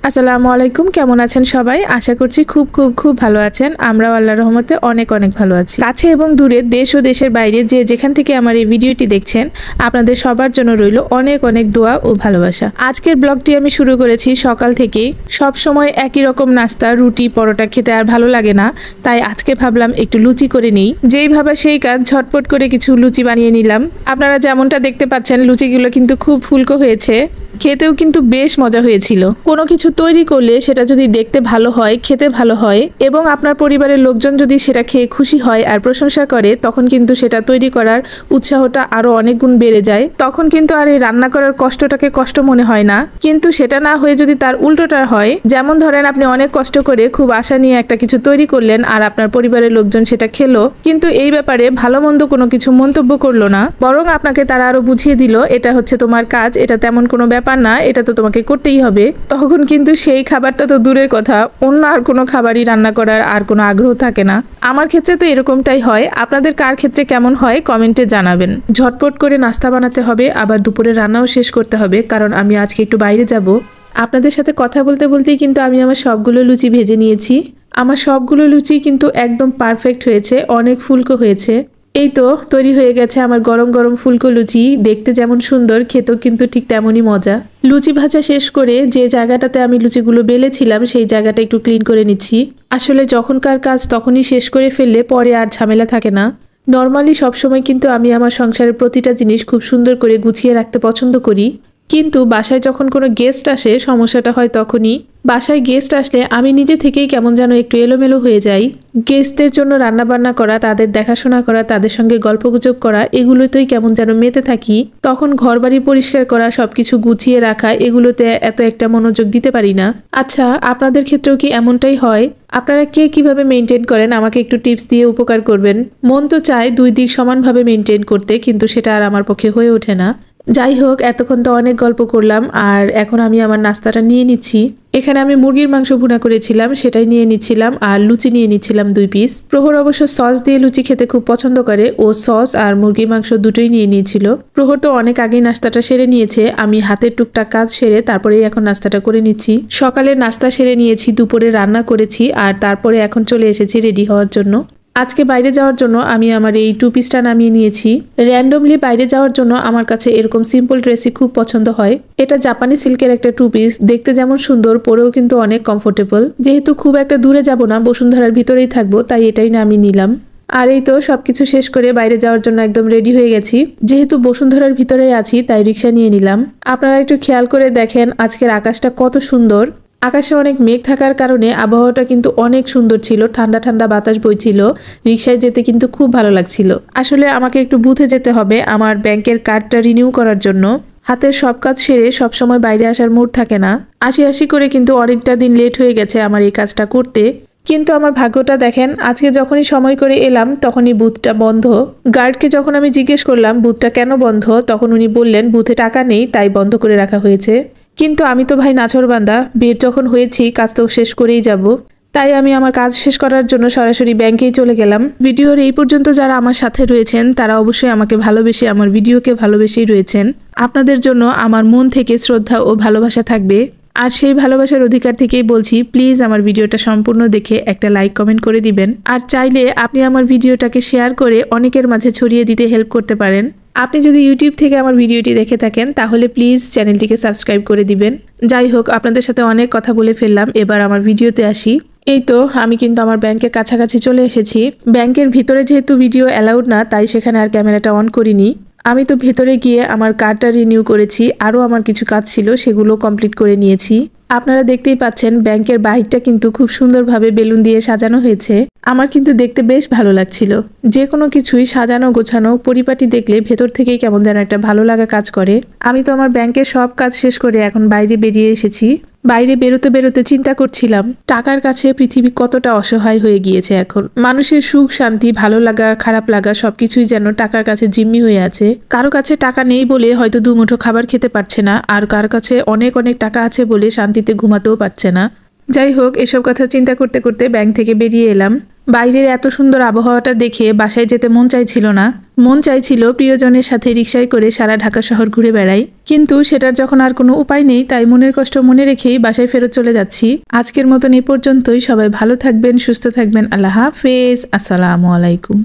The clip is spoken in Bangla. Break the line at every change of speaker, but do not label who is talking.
আসসালামু আলাইকুম, কেমন আছেন সবাই? আশা করছি খুব খুব খুব ভালো আছেন। আমরাও আল্লাহর রহমতে অনেক অনেক ভালো আছি। কাছে এবং দূরে, দেশ ও দেশের বাইরে যে যেখান থেকে আমার এই ভিডিওটি দেখছেন, আপনাদের সবার জন্য রইল অনেক অনেক দোয়া ও ভালোবাসা। আজকের ব্লগটি আমি শুরু করেছি সকাল থেকেই। সব সময় একই রকম নাস্তা, রুটি পরোটা খেতে আর ভালো লাগে না, তাই আজকে ভাবলাম একটু লুচি করে নিই। যেই ভাবা সেই কাজ, ঝটপট করে কিছু লুচি বানিয়ে নিলাম। আপনারা যেমনটা দেখতে পাচ্ছেন, লুচিগুলো কিন্তু খুব ফুলকো হয়েছে, খেতেও কিন্তু বেশ মজা হয়েছিল। কোনো কিছু তৈরি করলে সেটা যদি দেখতে ভালো হয়, খেতে ভালো হয় এবং আপনার পরিবারের লোকজন যদি সেটা খেয়ে খুশি হয় আর প্রশংসা করে, তখন কিন্তু সেটা তৈরি করার উৎসাহটা আরো অনেক গুণ বেড়ে যায়। তখন কিন্তু আর এই রান্না করার কষ্টটাকে কষ্ট মনে হয় না। কিন্তু সেটা না হয়ে যদি তার উল্টোটা হয়, যেমন ধরেন আপনি অনেক কষ্ট করে খুব আশা নিয়ে একটা কিছু তৈরি করলেন আর আপনার পরিবারের লোকজন সেটা খেলো, কিন্তু এই ব্যাপারে ভালো মন্দ কোনো কিছু মন্তব্য করলো না, বরং আপনাকে তারা আরো বুঝিয়ে দিল এটা হচ্ছে তোমার কাজ, এটা তেমন কোনো ব্যাপার না, এটা তো তোমাকে করতেই হবে, তখন কিন্তু সেই খাবারটা তো দূরের কথা, অন্য আর কোনো খাবারই রান্না করার আর কোনো আগ্রহ থাকে না। আমার ক্ষেত্রে তো এরকমটাই হয়। আপনাদের কার ক্ষেত্রে কেমন হয় কমেন্টে জানাবেন। ঝটপট করে নাস্তা বানাতে হবে, আবার দুপুরে রান্নাও শেষ করতে হবে, কারণ আমি আজকে একটু বাইরে যাব। আপনাদের সাথে কথা বলতে বলতেই কিন্তু আমি আমার সবগুলো লুচি ভেজে নিয়েছি। আমার সবগুলো লুচি কিন্তু একদম পারফেক্ট হয়েছে, অনেক ফুলকো হয়েছে। এই তো তৈরি হয়ে গেছে আমার গরম গরম ফুলকো লুচি। দেখতে যেমন সুন্দর, খেতেও কিন্তু ঠিক তেমনই মজা। লুচি ভাজা শেষ করে যে জায়গাটাতে আমি লুচিগুলো বেলেছিলাম সেই জায়গাটা একটু ক্লিন করে নিচ্ছি। আসলে যখনকার কাজ তখনই শেষ করে ফেললে পরে আর ঝামেলা থাকে না। নর্মালি সবসময় কিন্তু আমি আমার সংসারের প্রতিটা জিনিস খুব সুন্দর করে গুছিয়ে রাখতে পছন্দ করি, কিন্তু বাসায় যখন কোনো গেস্ট আসে সমস্যাটা হয় তখনই। বাসায় গেস্ট আসলে আমি নিজে থেকেই কেমন যেন একটু এলোমেলো হয়ে যাই। গেস্টদের জন্য রান্নাবান্না করা, তাদের দেখাশোনা করা, তাদের সঙ্গে গল্পগুজব করা, এগুলোতেই কেমন যেন মেতে থাকি। তখন ঘরবাড়ি পরিষ্কার করা, সবকিছু গুছিয়ে রাখা, এগুলোতে এত একটা মনোযোগ দিতে পারি না। আচ্ছা, আপনাদের ক্ষেত্রেও কি এমনটাই হয়? আপনারা কে কিভাবে মেনটেন করেন আমাকে একটু টিপস দিয়ে উপকার করবেন। মন তো চায় দুই দিক সমানভাবে মেনটেন করতে, কিন্তু সেটা আর আমার পক্ষে হয়ে ওঠে না। যাই হোক, এতক্ষণ তো অনেক গল্প করলাম, আর এখন আমি আমার নাস্তাটা নিয়ে নিচ্ছি। এখানে আমি মুরগির মাংস ভুনা করেছিলাম, সেটাই নিয়ে নিচ্ছিলাম, আর লুচি নিয়ে নিচ্ছিলাম 2 পিস। প্রহর অবশ্য সস দিয়ে লুচি খেতে খুব পছন্দ করে, ও সস আর মুরগির মাংস দুটোই নিয়ে নিয়েছিল। প্রহর তো অনেক আগেই নাস্তাটা সেরে নিয়েছে, আমি হাতের টুকটাক কাজ সেরে তারপরেই এখন নাস্তাটা করে নিচ্ছি। সকালে নাস্তা সেরে নিয়েছি, দুপুরে রান্না করেছি, আর তারপরে এখন চলে এসেছি রেডি হওয়ার জন্য। আজকে বাইরে যাওয়ার জন্য আমি আমার এই 2 পিসটা নামিয়ে নিয়েছি। র্যান্ডমলি বাইরে যাওয়ার জন্য আমার কাছে এরকম সিম্পল ড্রেসই খুব পছন্দ হয়। এটা জাপানি সিল্কের একটা 2 পিস, দেখতে যেমন সুন্দর, পরেও কিন্তু অনেক কমফোর্টেবল। যেহেতু খুব একটা দূরে যাব না, বসুন্ধরার ভিতরেই থাকবো, তাই এটাই নামিয়ে নিলাম। আর এই তো সবকিছু শেষ করে বাইরে যাওয়ার জন্য একদম রেডি হয়ে গেছি। যেহেতু বসুন্ধরার ভিতরেই আছি, তাই রিক্সা নিয়ে নিলাম। আপনারা একটু খেয়াল করে দেখেন আজকের আকাশটা কত সুন্দর। আকাশে অনেক মেঘ থাকার কারণে আবহাওয়াটা কিন্তু অনেক সুন্দর ছিল, ঠান্ডা ঠান্ডা বাতাস বইছিল। রিক্সায় যেতে কিন্তু খুব ভালো লাগছিল। আসলে আমাকে একটু বুথে যেতে হবে আমার ব্যাংকের কার্ডটা রিনিউ করার জন্য। হাতের সব কাজ সেরে সবসময় বাইরে আসার মুড থাকে না। আসি করে কিন্তু অনেকটা দিন লেট হয়ে গেছে আমার এই কাজটা করতে। কিন্তু আমার ভাগ্যটা দেখেন, আজকে যখনই সময় করে এলাম তখনই বুথটা বন্ধ। গার্ডকে যখন আমি জিজ্ঞেস করলাম বুথটা কেন বন্ধ, তখন উনি বললেন বুথে টাকা নেই, তাই বন্ধ করে রাখা হয়েছে। কিন্তু আমি তো ভাই নাছোড়বান্দা, বের যখন হয়েছি কাজ তো শেষ করেই যাব। তাই আমি আমার কাজ শেষ করার জন্য সরাসরি ব্যাংকেই চলে গেলাম। ভিডিওর এই পর্যন্ত যারা আমার সাথে রয়েছেন তারা অবশ্যই আমাকে ভালোবেসে আমার ভিডিওকে ভালোবেসেই রয়েছেন। আপনাদের জন্য আমার মন থেকে শ্রদ্ধা ও ভালোবাসা থাকবে। আর সেই ভালোবাসার অধিকার থেকেই বলছি, প্লিজ আমার ভিডিওটা সম্পূর্ণ দেখে একটা লাইক কমেন্ট করে দিবেন। আর চাইলে আপনি আমার ভিডিওটাকে শেয়ার করে অনেকের মাঝে ছড়িয়ে দিতে হেল্প করতে পারেন। আপনি যদি ইউটিউব থেকে আমার ভিডিওটি দেখে থাকেন তাহলে প্লিজ চ্যানেলটিকে সাবস্ক্রাইব করে দিবেন। যাই হোক, আপনাদের সাথে অনেক কথা বলে ফেললাম, এবার আমার ভিডিওতে আসি। এই তো আমি কিন্তু আমার ব্যাংকের কাছাকাছি চলে এসেছি। ব্যাংকের ভিতরে যেহেতু ভিডিও অ্যালাউড না, তাই সেখানে আর ক্যামেরাটা অন করিনি। আমি তো ভেতরে গিয়ে আমার কার্ডটা রিনিউ করেছি, আরও আমার কিছু কাজ ছিল সেগুলো কমপ্লিট করে নিয়েছি। আপনারা দেখতেই পাচ্ছেন ব্যাংকের বাহিরটা কিন্তু খুব সুন্দরভাবে বেলুন দিয়ে সাজানো হয়েছে। আমার কিন্তু দেখতে বেশ ভালো লাগছিল। যে কোনো কিছুই সাজানো গোছানো পরিপাটি দেখলে ভেতর থেকেই কেমন যেন একটা ভালো লাগা কাজ করে। আমি তো আমার ব্যাংকের সব কাজ শেষ করে এখন বাইরে বেরিয়ে এসেছি। বাইরে বেরোতে বেরোতে চিন্তা করছিলাম টাকার কাছে পৃথিবী কতটা অসহায় হয়ে গিয়েছে এখন। মানুষের সুখ শান্তি, ভালো লাগা, খারাপ লাগা সবকিছুই যেন টাকার কাছে জিম্মি হয়ে আছে। কারো কাছে টাকা নেই বলে হয়তো দুমুঠো খাবার খেতে পারছে না, আর কারো কাছে অনেক অনেক টাকা আছে বলে শান্তিতে ঘুমাতেও পারছে না। যাই হোক, এসব কথা চিন্তা করতে করতে ব্যাংক থেকে বেরিয়ে এলাম। বাইরের এত সুন্দর আবহাওয়াটা দেখে বাসায় যেতে মন চাইছিল না। মন চাইছিল প্রিয়জনের সাথে রিকশায় করে সারা ঢাকা শহর ঘুরে বেড়াই, কিন্তু সেটার যখন আর কোনো উপায় নেই, তাই মনের কষ্ট মনে রেখেই বাসায় ফেরত চলে যাচ্ছি। আজকের মতন এই পর্যন্তই। সবাই ভালো থাকবেন, সুস্থ থাকবেন। আল্লাহ হাফেজ। আসসালামু আলাইকুম।